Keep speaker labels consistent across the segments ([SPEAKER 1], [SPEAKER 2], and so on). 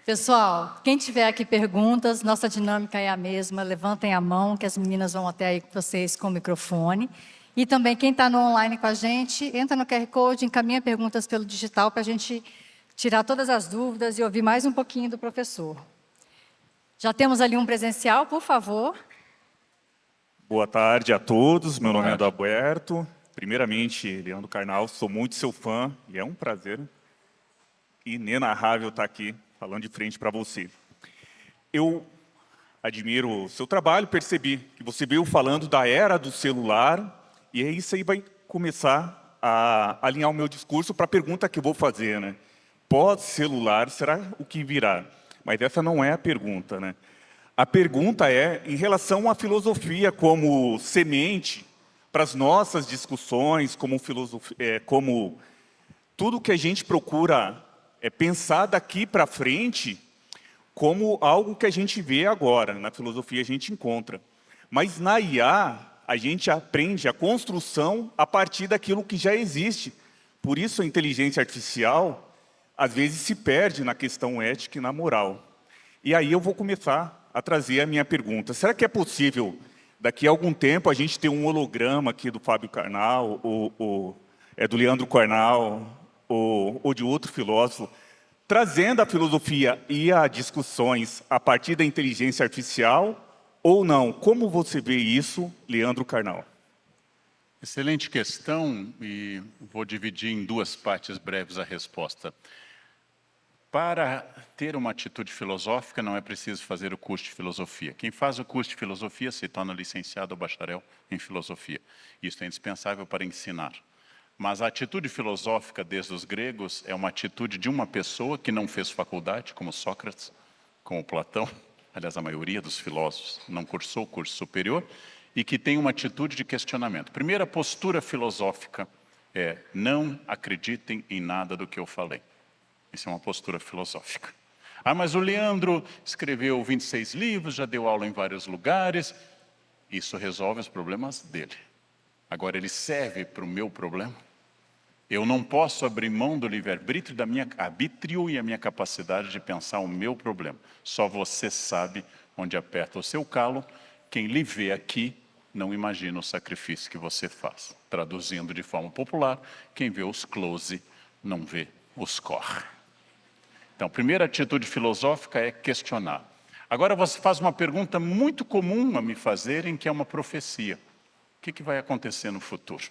[SPEAKER 1] Pessoal, quem tiver aqui perguntas, nossa dinâmica é a mesma. Levantem a mão, que as meninas vão até aí com vocês com o microfone. E também quem está no online com a gente, entra no QR Code, encaminha perguntas pelo digital para a gente tirar todas as dúvidas e ouvir mais um pouquinho do professor. Já temos ali um presencial, por favor.
[SPEAKER 2] Boa tarde a todos, meu nome é Adalberto. Primeiramente, Leandro Carnal, sou muito seu fã e é um prazer inenarrável estar aqui falando de frente para você. Eu admiro o seu trabalho, percebi que você veio falando da era do celular e isso aí vai começar a alinhar o meu discurso para a pergunta que eu vou fazer, né? Pós-celular, será o que virá? Mas essa não é a pergunta, né? A pergunta é em relação à filosofia como semente para as nossas discussões, como tudo que a gente procura pensar daqui para frente como algo que a gente vê agora, na filosofia a gente encontra. Mas na IA, a gente aprende a construção a partir daquilo que já existe. Por isso a inteligência artificial, às vezes, se perde na questão ética e na moral. E aí eu vou começar a trazer a minha pergunta. Será que é possível, daqui a algum tempo, a gente ter um holograma aqui do Fábio Carnal, do Leandro Carnal, ou de outro filósofo, trazendo a filosofia e as discussões a partir da inteligência artificial, ou não? Como você vê isso, Leandro Carnal?
[SPEAKER 3] Excelente questão, e vou dividir em duas partes breves a resposta. Para ter uma atitude filosófica, não é preciso fazer o curso de filosofia. Quem faz o curso de filosofia se torna licenciado ou bacharel em filosofia. Isso é indispensável para ensinar. Mas a atitude filosófica, desde os gregos, é uma atitude de uma pessoa que não fez faculdade, como Sócrates, como Platão. Aliás, a maioria dos filósofos não cursou curso superior, e que tem uma atitude de questionamento. Primeira postura filosófica é: não acreditem em nada do que eu falei. Isso é uma postura filosófica. Ah, mas o Leandro escreveu 26 livros, já deu aula em vários lugares. Isso resolve os problemas dele. Agora, ele serve para o meu problema? Eu não posso abrir mão do livre-arbítrio, da minha arbítrio e a minha capacidade de pensar o meu problema. Só você sabe onde aperta o seu calo. Quem lhe vê aqui não imagina o sacrifício que você faz. Traduzindo de forma popular, quem vê os close não vê os corre. Então, a primeira atitude filosófica é questionar. Agora você faz uma pergunta muito comum a me fazerem, que é uma profecia. O que vai acontecer no futuro?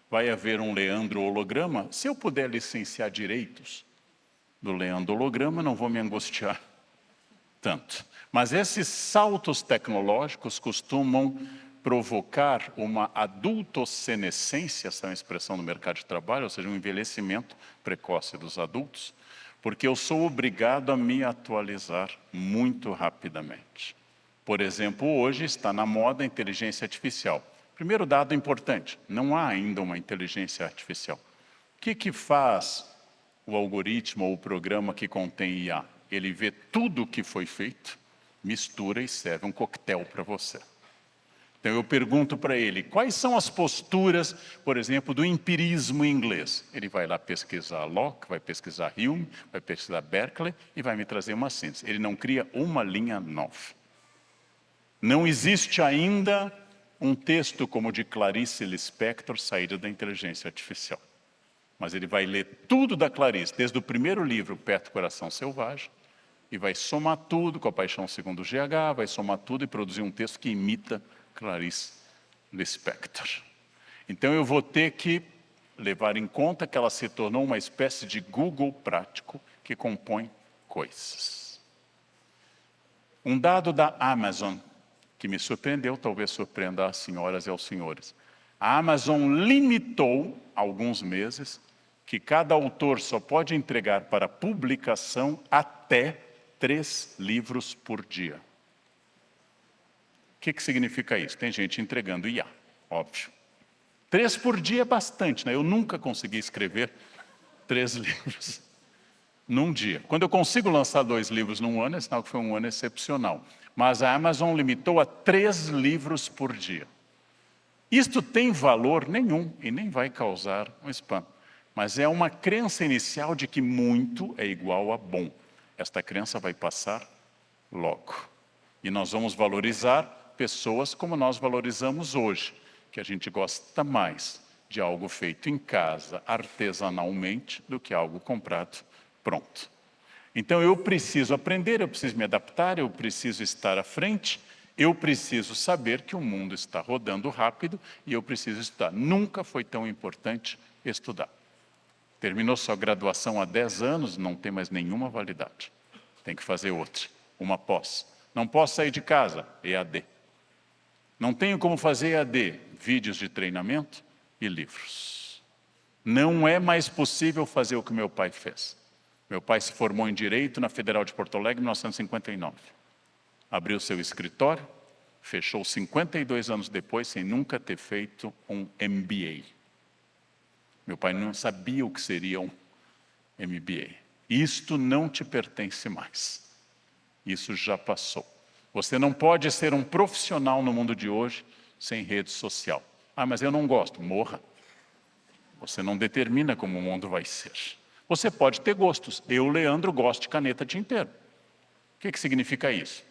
[SPEAKER 3] Vai haver um Leandro holograma? Se eu puder licenciar direitos do Leandro holograma, não vou me angustiar tanto. Mas esses saltos tecnológicos costumam provocar uma adultossenescência, essa é uma expressão no mercado de trabalho, ou seja, um envelhecimento precoce dos adultos, porque eu sou obrigado a me atualizar muito rapidamente. Por exemplo, hoje está na moda a inteligência artificial. Primeiro dado importante: não há ainda uma inteligência artificial. O que faz o algoritmo ou o programa que contém IA? Ele vê tudo o que foi feito, mistura e serve um coquetel para você. Então eu pergunto para ele, quais são as posturas, por exemplo, do empirismo inglês? Ele vai lá pesquisar Locke, vai pesquisar Hume, vai pesquisar Berkeley e vai me trazer uma síntese. Ele não cria uma linha nova. Não existe ainda um texto como o de Clarice Lispector, saída da inteligência artificial. Mas ele vai ler tudo da Clarice, desde o primeiro livro, Perto do Coração Selvagem, e vai somar tudo com A Paixão Segundo o GH, vai somar tudo e produzir um texto que imita Clarice Lispector. Então eu vou ter que levar em conta que ela se tornou uma espécie de Google prático que compõe coisas. Um dado da Amazon que me surpreendeu, talvez surpreenda as senhoras e aos senhores. A Amazon limitou, há alguns meses, que cada autor só pode entregar para publicação até 3 livros por dia. O que significa isso? Tem gente entregando IA, óbvio. 3 por dia é bastante, né? Eu nunca consegui escrever 3 livros num dia. Quando eu consigo lançar 2 livros num ano, é sinal que foi um ano excepcional. Mas a Amazon limitou a 3 livros por dia. Isto tem valor nenhum e nem vai causar um spam. Mas é uma crença inicial de que muito é igual a bom. esta criança vai passar logo. E nós vamos valorizar pessoas como nós valorizamos hoje, que a gente gosta mais de algo feito em casa, artesanalmente, do que algo comprado pronto. Então eu preciso aprender, eu preciso me adaptar, eu preciso estar à frente, eu preciso saber que o mundo está rodando rápido e eu preciso estudar. Nunca foi tão importante estudar. Terminou sua graduação há 10 anos, não tem mais nenhuma validade. Tem que fazer outra, uma pós. Não posso sair de casa, EAD. Não tenho como fazer EAD, vídeos de treinamento e livros. Não é mais possível fazer o que meu pai fez. Meu pai se formou em Direito na Federal de Porto Alegre em 1959. Abriu seu escritório, fechou 52 anos depois sem nunca ter feito um MBA. Meu pai não sabia o que seria um MBA. Isto não te pertence mais. Isso já passou. Você não pode ser um profissional no mundo de hoje sem rede social. Ah, mas eu não gosto. Morra. Você não determina como o mundo vai ser. Você pode ter gostos. Eu, Leandro, gosto de caneta tinteiro. O que significa isso?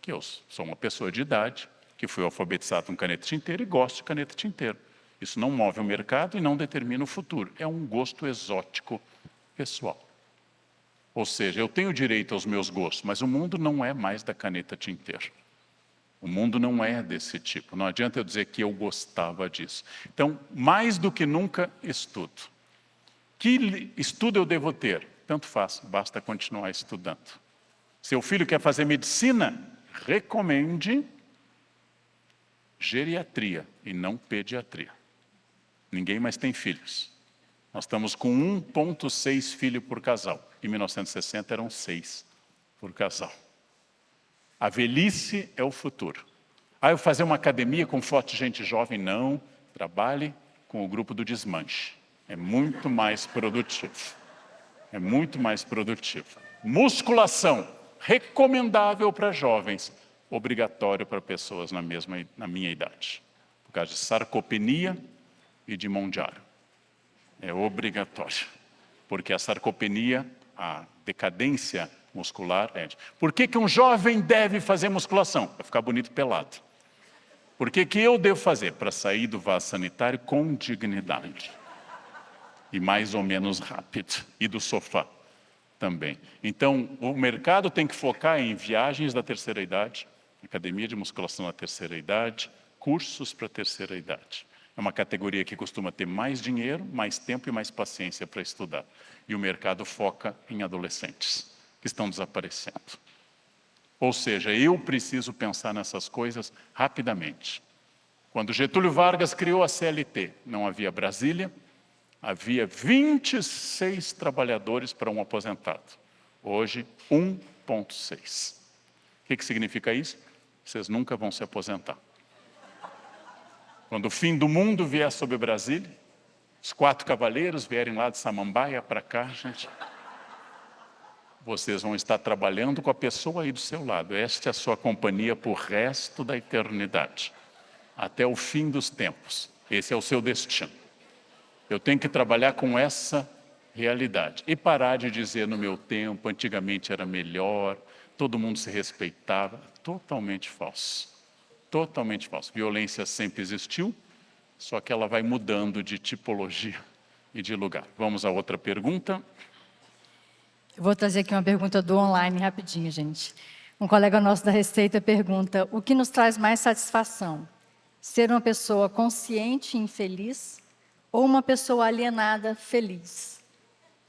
[SPEAKER 3] Que eu sou uma pessoa de idade, que fui alfabetizado com caneta tinteiro e gosto de caneta tinteiro. Isso não move o mercado e não determina o futuro. É um gosto exótico pessoal. Ou seja, eu tenho direito aos meus gostos, mas o mundo não é mais da caneta tinteiro. O mundo não é desse tipo. Não adianta eu dizer que eu gostava disso. Então, mais do que nunca, estudo. Que estudo eu devo ter? Tanto faz, basta continuar estudando. Seu filho quer fazer medicina? Recomende geriatria e não pediatria. Ninguém mais tem filhos. Nós estamos com 1,6 filho por casal. Em 1960 eram 6 por casal. A velhice é o futuro. Ah, eu fazer uma academia com foto de gente jovem? Não. Trabalhe com o grupo do desmanche. É muito mais produtivo. É muito mais produtivo. Musculação, recomendável para jovens, obrigatório para pessoas na minha idade. Por causa de sarcopenia e de Mondiaro. É obrigatório. Porque a sarcopenia, a decadência muscular é. Por que um jovem deve fazer musculação? Para ficar bonito pelado. Por que eu devo fazer? Para sair do vaso sanitário com dignidade. E mais ou menos rápido. E do sofá também. Então, o mercado tem que focar em viagens da terceira idade, academia de musculação da terceira idade, cursos para a terceira idade. É uma categoria que costuma ter mais dinheiro, mais tempo e mais paciência para estudar. E o mercado foca em adolescentes, que estão desaparecendo. Ou seja, eu preciso pensar nessas coisas rapidamente. Quando Getúlio Vargas criou a CLT, não havia Brasília, havia 26 trabalhadores para um aposentado. Hoje, 1,6. O que significa isso? Vocês nunca vão se aposentar. Quando o fim do mundo vier sobre Brasília, os 4 cavaleiros vierem lá de Samambaia para cá, gente, vocês vão estar trabalhando com a pessoa aí do seu lado. Esta é a sua companhia por resto da eternidade. Até o fim dos tempos. Esse é o seu destino. Eu tenho que trabalhar com essa realidade. E parar de dizer no meu tempo, antigamente era melhor, todo mundo se respeitava. Totalmente falso. Totalmente falso. Violência sempre existiu, só que ela vai mudando de tipologia e de lugar. Vamos a outra pergunta.
[SPEAKER 1] Eu vou trazer aqui uma pergunta do online rapidinho, gente. Um colega nosso da Receita pergunta: o que nos traz mais satisfação? Ser uma pessoa consciente e infeliz ou uma pessoa alienada feliz?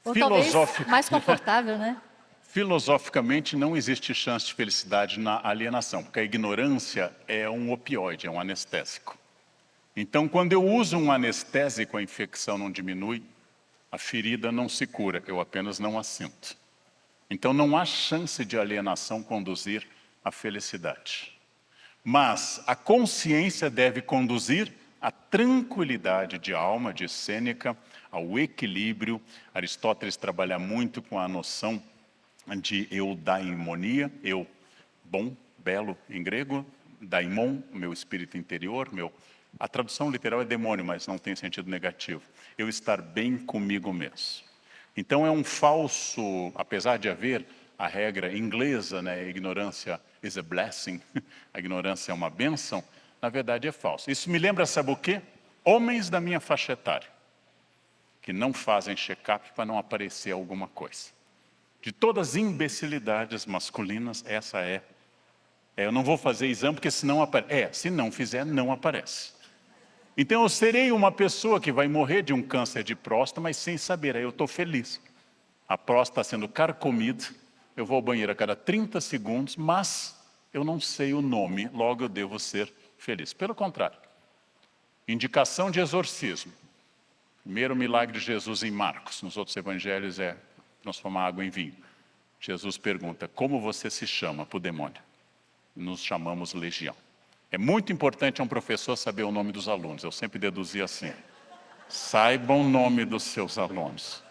[SPEAKER 1] Ou talvez mais confortável, né?
[SPEAKER 3] Filosoficamente, não existe chance de felicidade na alienação, porque a ignorância é um opioide, é um anestésico. Então, quando eu uso um anestésico, a infecção não diminui, a ferida não se cura, eu apenas não a sinto. Então, não há chance de alienação conduzir à felicidade. Mas a consciência deve conduzir à tranquilidade de alma, de Sêneca, ao equilíbrio. Aristóteles trabalha muito com a noção de eudaimonia, eu, bom, belo em grego, daimon, meu espírito interior, a tradução literal é demônio, mas não tem sentido negativo. Eu estar bem comigo mesmo. Então é um falso, apesar de haver a regra inglesa, né, ignorância is a blessing, a ignorância é uma bênção, na verdade é falso. Isso me lembra, sabe o quê? Homens da minha faixa etária, que não fazem check-up para não aparecer alguma coisa. De todas as imbecilidades masculinas, essa é. Eu não vou fazer exame porque senão aparece. Se não fizer, não aparece. Então eu serei uma pessoa que vai morrer de um câncer de próstata, mas sem saber. Aí eu estou feliz. A próstata está sendo carcomida, eu vou ao banheiro a cada 30 segundos, mas eu não sei o nome, logo eu devo ser feliz. Pelo contrário, indicação de exorcismo. Primeiro milagre de Jesus em Marcos, nos outros evangelhos é transformar água em vinho. Jesus pergunta, como você se chama para o demônio? Nos chamamos Legião. É muito importante a um professor saber o nome dos alunos. Eu sempre deduzia assim, saibam o nome dos seus alunos.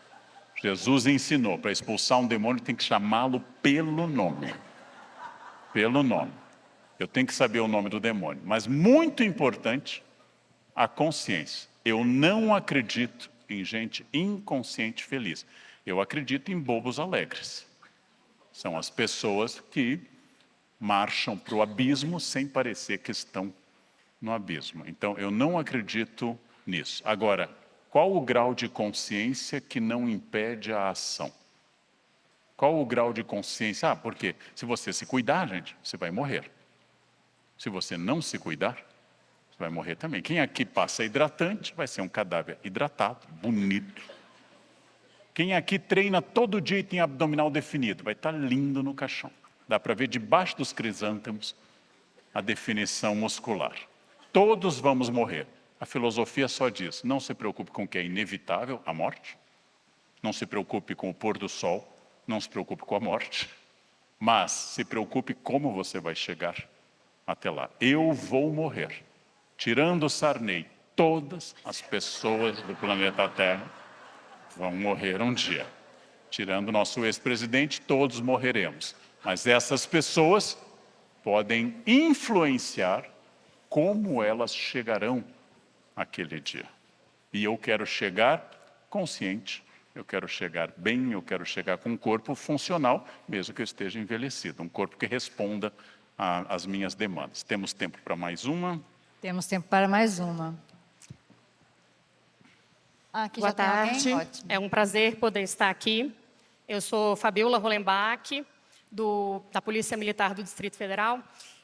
[SPEAKER 3] Jesus ensinou, para expulsar um demônio tem que chamá-lo pelo nome. Pelo nome. Eu tenho que saber o nome do demônio. Mas muito importante, a consciência. Eu não acredito em gente inconsciente feliz. Eu acredito em bobos alegres. São as pessoas que marcham para o abismo sem parecer que estão no abismo. Então, eu não acredito nisso. Agora, qual o grau de consciência que não impede a ação? Qual o grau de consciência? Porque se você se cuidar, gente, você vai morrer. Se você não se cuidar, você vai morrer também. Quem aqui passa hidratante vai ser um cadáver hidratado, bonito. Quem aqui treina todo dia e tem abdominal definido, vai estar lindo no caixão. Dá para ver debaixo dos crisântemos a definição muscular. Todos vamos morrer. A filosofia só diz, não se preocupe com o que é inevitável, a morte. Não se preocupe com o pôr do sol, não se preocupe com a morte. Mas se preocupe como você vai chegar até lá. Eu vou morrer. Tirando Sarney, todas as pessoas do planeta Terra vão morrer um dia. Tirando nosso ex-presidente, todos morreremos. Mas essas pessoas podem influenciar como elas chegarão aquele dia. E eu quero chegar consciente, eu quero chegar bem, eu quero chegar com um corpo funcional, mesmo que eu esteja envelhecido. Um corpo que responda às minhas demandas. Temos tempo para mais uma?
[SPEAKER 1] Temos tempo para mais uma. Aqui
[SPEAKER 4] Boa
[SPEAKER 1] já tem alguém?
[SPEAKER 4] tarde,
[SPEAKER 1] Ótimo.
[SPEAKER 4] é um prazer poder estar aqui. Eu sou Fabiola Rolenbach, da Polícia Militar do Distrito Federal.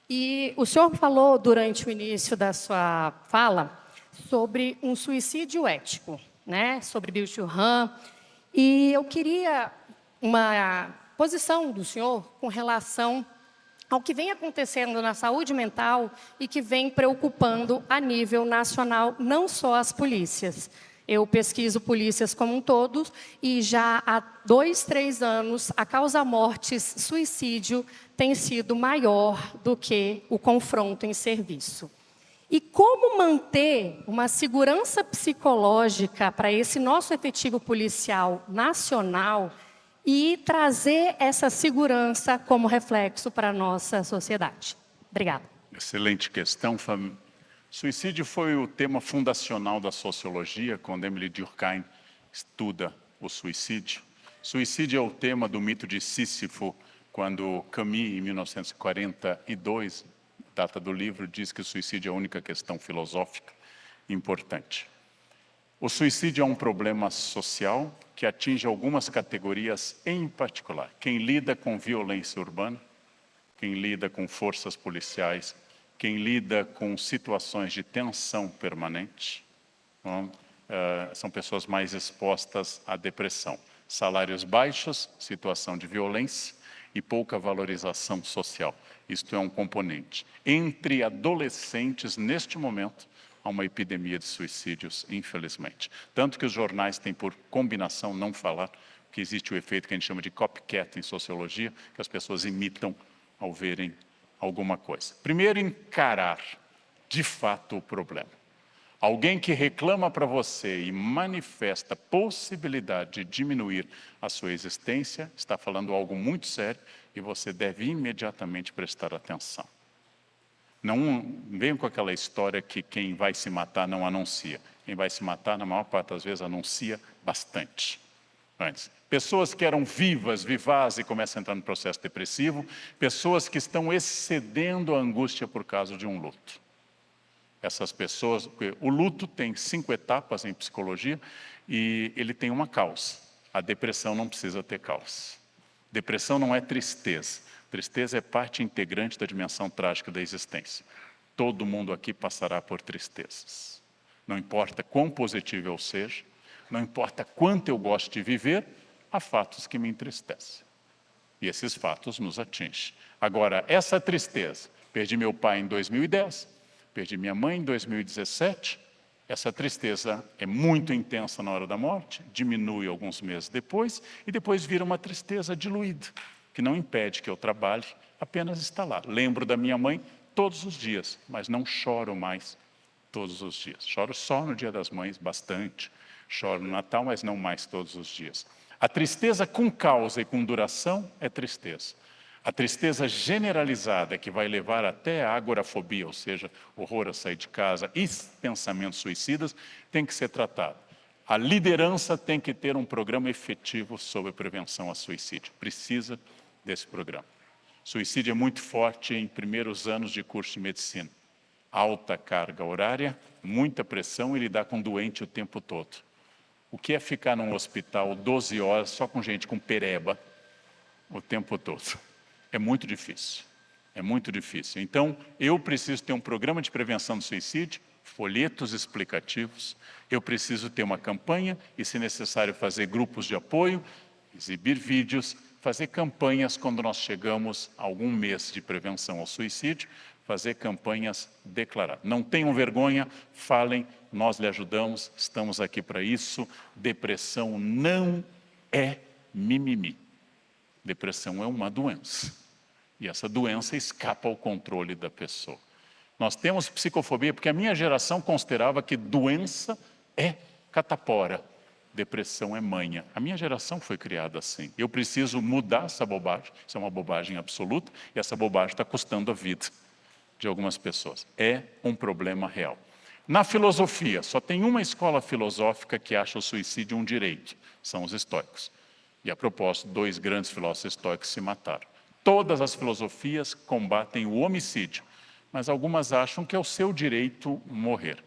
[SPEAKER 4] E o senhor falou durante o início da sua fala sobre um suicídio ético, né? Sobre Byung Chul Han. E eu queria uma posição do senhor com relação ao que vem acontecendo na saúde mental e que vem preocupando a nível nacional, não só as polícias. Eu pesquiso polícias como um todo e já há 2, 3 anos a causa mortes, suicídio, tem sido maior do que o confronto em serviço. E como manter uma segurança psicológica para esse nosso efetivo policial nacional e trazer essa segurança como reflexo para a nossa sociedade? Obrigada.
[SPEAKER 3] Excelente questão, Fábio. Suicídio foi o tema fundacional da sociologia, quando Emily Durkheim estuda o suicídio. Suicídio é o tema do mito de Sísifo, quando Camus, em 1942, data do livro, diz que o suicídio é a única questão filosófica importante. O suicídio é um problema social que atinge algumas categorias em particular. Quem lida com violência urbana, quem lida com forças policiais, quem lida com situações de tensão permanente, são pessoas mais expostas à depressão. Salários baixos, situação de violência e pouca valorização social. Isto é um componente. Entre adolescentes, neste momento, há uma epidemia de suicídios, infelizmente. Tanto que os jornais têm por combinação não falar que existe o efeito que a gente chama de copycat em sociologia, que as pessoas imitam ao verem alguma coisa. Primeiro, encarar de fato o problema. Alguém que reclama para você e manifesta possibilidade de diminuir a sua existência, está falando algo muito sério e você deve imediatamente prestar atenção. Não venham com aquela história que quem vai se matar não anuncia. Quem vai se matar, na maior parte das vezes, anuncia bastante. antes. Pessoas que eram vivas, vivazes e começam a entrar no processo depressivo. Pessoas que estão excedendo a angústia por causa de um luto. Essas pessoas, porque o luto tem 5 etapas em psicologia e ele tem uma causa. A depressão não precisa ter causa. Depressão não é tristeza. Tristeza é parte integrante da dimensão trágica da existência. Todo mundo aqui passará por tristezas. Não importa quão positivo eu seja, não importa quanto eu gosto de viver, há fatos que me entristecem. E esses fatos nos atingem. Agora, essa tristeza, perdi meu pai em 2010, perdi minha mãe em 2017, essa tristeza é muito intensa na hora da morte, diminui alguns meses depois, e depois vira uma tristeza diluída, que não impede que eu trabalhe, apenas está lá. Lembro da minha mãe todos os dias, mas não choro mais todos os dias. Choro só no Dia das Mães, bastante. Choro no Natal, mas não mais todos os dias. A tristeza com causa e com duração é tristeza. A tristeza generalizada, que vai levar até a agorafobia, ou seja, horror a sair de casa, e pensamentos suicidas, tem que ser tratada. A liderança tem que ter um programa efetivo sobre prevenção a suicídio. Precisa desse programa. Suicídio é muito forte em primeiros anos de curso de medicina. Alta carga horária, muita pressão e lidar com doente o tempo todo. O que é ficar num hospital 12 horas só com gente com pereba o tempo todo? É muito difícil. É muito difícil. Então, eu preciso ter um programa de prevenção do suicídio, folhetos explicativos, eu preciso ter uma campanha e, se necessário, fazer grupos de apoio, exibir vídeos, fazer campanhas quando nós chegamos a algum mês de prevenção ao suicídio, fazer campanhas declaradas. Não tenham vergonha, falem, nós lhe ajudamos, estamos aqui para isso. Depressão não é mimimi. Depressão é uma doença. E essa doença escapa ao controle da pessoa. Nós temos psicofobia porque a minha geração considerava que doença é catapora, depressão é manha. A minha geração foi criada assim. Eu preciso mudar essa bobagem. Isso é uma bobagem absoluta e essa bobagem está custando a vida de algumas pessoas. É um problema real. Na filosofia, só tem uma escola filosófica que acha o suicídio um direito. São os estoicos. E, a propósito, 2 grandes filósofos estoicos se mataram. Todas as filosofias combatem o homicídio, mas algumas acham que é o seu direito morrer.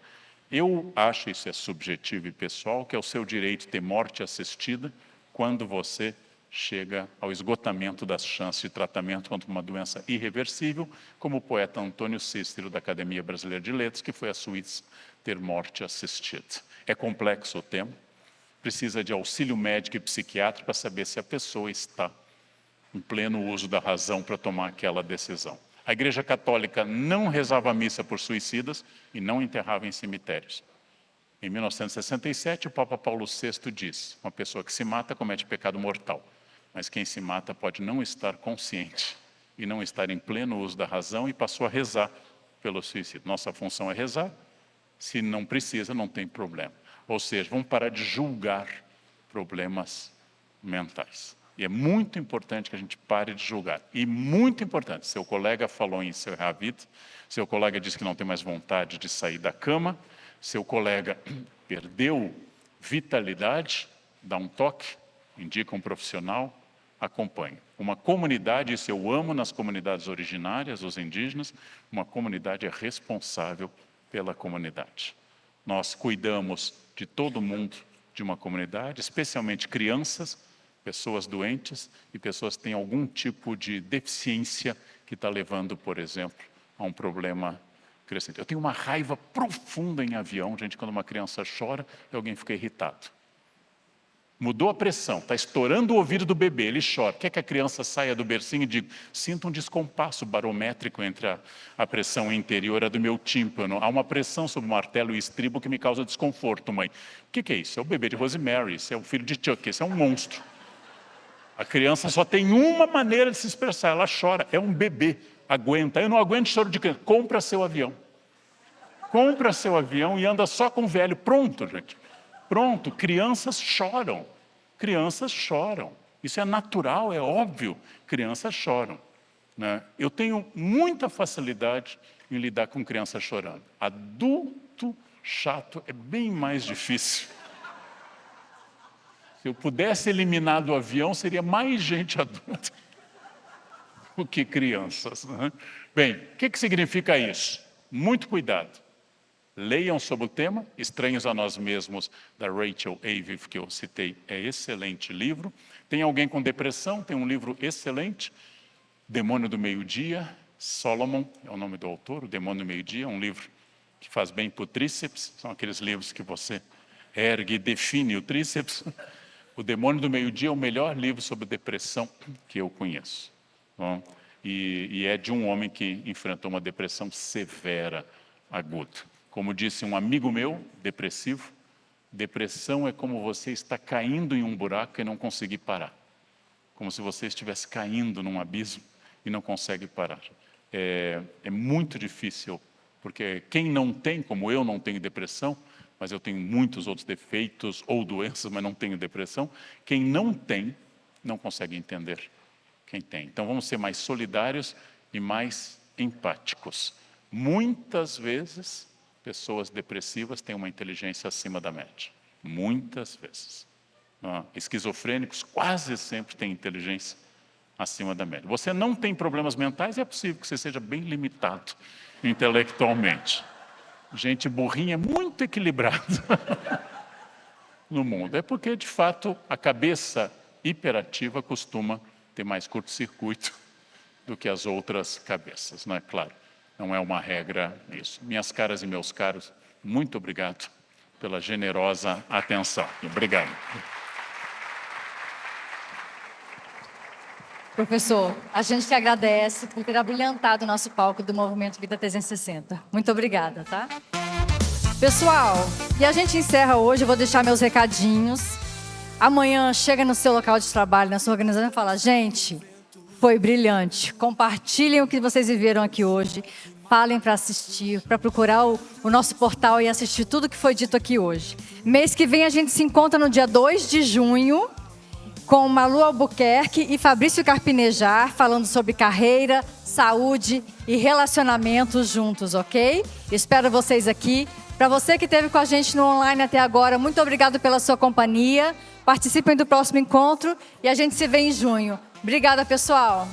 [SPEAKER 3] Eu acho, isso é subjetivo e pessoal, que é o seu direito ter morte assistida quando você chega ao esgotamento das chances de tratamento contra uma doença irreversível, como o poeta Antônio Cícero, da Academia Brasileira de Letras, que foi à Suíça ter morte assistida. É complexo o tema, precisa de auxílio médico e psiquiátrico para saber se a pessoa está em pleno uso da razão para tomar aquela decisão. A Igreja Católica não rezava a missa por suicidas e não enterrava em cemitérios. Em 1967, o Papa Paulo VI diz: uma pessoa que se mata comete pecado mortal, mas quem se mata pode não estar consciente e não estar em pleno uso da razão, e passou a rezar pelo suicídio. Nossa função é rezar, se não precisa, não tem problema. Ou seja, vamos parar de julgar problemas mentais. E é muito importante que a gente pare de julgar. E muito importante, seu colega falou em encerrar a vida, seu colega disse que não tem mais vontade de sair da cama, seu colega perdeu vitalidade, dá um toque, indica um profissional, acompanhe. Uma comunidade, isso eu amo nas comunidades originárias, os indígenas, uma comunidade é responsável pela comunidade. Nós cuidamos de todo mundo de uma comunidade, especialmente crianças, pessoas doentes e pessoas que têm algum tipo de deficiência que está levando, por exemplo, a um problema crescente. Eu tenho uma raiva profunda em avião, gente, quando uma criança chora e alguém fica irritado. Mudou a pressão, está estourando o ouvido do bebê, ele chora. Quer que a criança saia do bercinho e diga: sinto um descompasso barométrico entre a pressão interior e a do meu tímpano. Há uma pressão sobre o martelo e estribo que me causa desconforto, mãe. O que é isso? É o bebê de Rosemary, esse é o filho de Chuck, esse é um monstro. A criança só tem uma maneira de se expressar, ela chora, é um bebê, aguenta. Eu não aguento choro de criança, compra seu avião. Compra seu avião e anda só com o velho, pronto, gente. Pronto, crianças choram, isso é natural, é óbvio, crianças choram, né? Eu tenho muita facilidade em lidar com crianças chorando. Adulto chato é bem mais difícil. Se eu pudesse eliminar do avião, seria mais gente adulta do que crianças, né? Bem, o que significa isso? Muito cuidado. Leiam sobre o tema, Estranhos a Nós Mesmos, da Rachel Aviv, que eu citei, é excelente livro. Tem alguém com depressão, tem um livro excelente, Demônio do Meio-Dia, Solomon é o nome do autor, o Demônio do Meio-Dia, um livro que faz bem para o tríceps, são aqueles livros que você ergue e define o tríceps. O Demônio do Meio-Dia é o melhor livro sobre depressão que eu conheço. Bom, e é de um homem que enfrentou uma depressão severa, aguda. Como disse um amigo meu, depressivo, depressão é como você está caindo em um buraco e não conseguir parar. Como se você estivesse caindo num abismo e não consegue parar. É muito difícil, porque quem não tem, como eu não tenho depressão, mas eu tenho muitos outros defeitos ou doenças, mas não tenho depressão, quem não tem, não consegue entender quem tem. Então vamos ser mais solidários e mais empáticos. Muitas vezes, pessoas depressivas têm uma inteligência acima da média. Muitas vezes. Esquizofrênicos quase sempre têm inteligência acima da média. Você não tem problemas mentais, é possível que você seja bem limitado intelectualmente. Gente burrinha é muito equilibrada no mundo. É porque, de fato, a cabeça hiperativa costuma ter mais curto-circuito do que as outras cabeças, não é claro? Não é uma regra isso. Minhas caras e meus caros, muito obrigado pela generosa atenção. Obrigado.
[SPEAKER 1] Professor, a gente que agradece por ter abrilhantado o nosso palco do Movimento Vida 360. Muito obrigada, tá? Pessoal, e a gente encerra hoje, eu vou deixar meus recadinhos. Amanhã chega no seu local de trabalho, na sua organização e fala, gente, foi brilhante. Compartilhem o que vocês viveram aqui hoje. Falem para assistir, para procurar o nosso portal e assistir tudo que foi dito aqui hoje. Mês que vem a gente se encontra no dia 2 de junho com Malu Albuquerque e Fabrício Carpinejar, falando sobre carreira, saúde e relacionamentos juntos, ok? Espero vocês aqui. Para você que esteve com a gente no online até agora, muito obrigado pela sua companhia. Participem do próximo encontro e a gente se vê em junho. Obrigada, pessoal.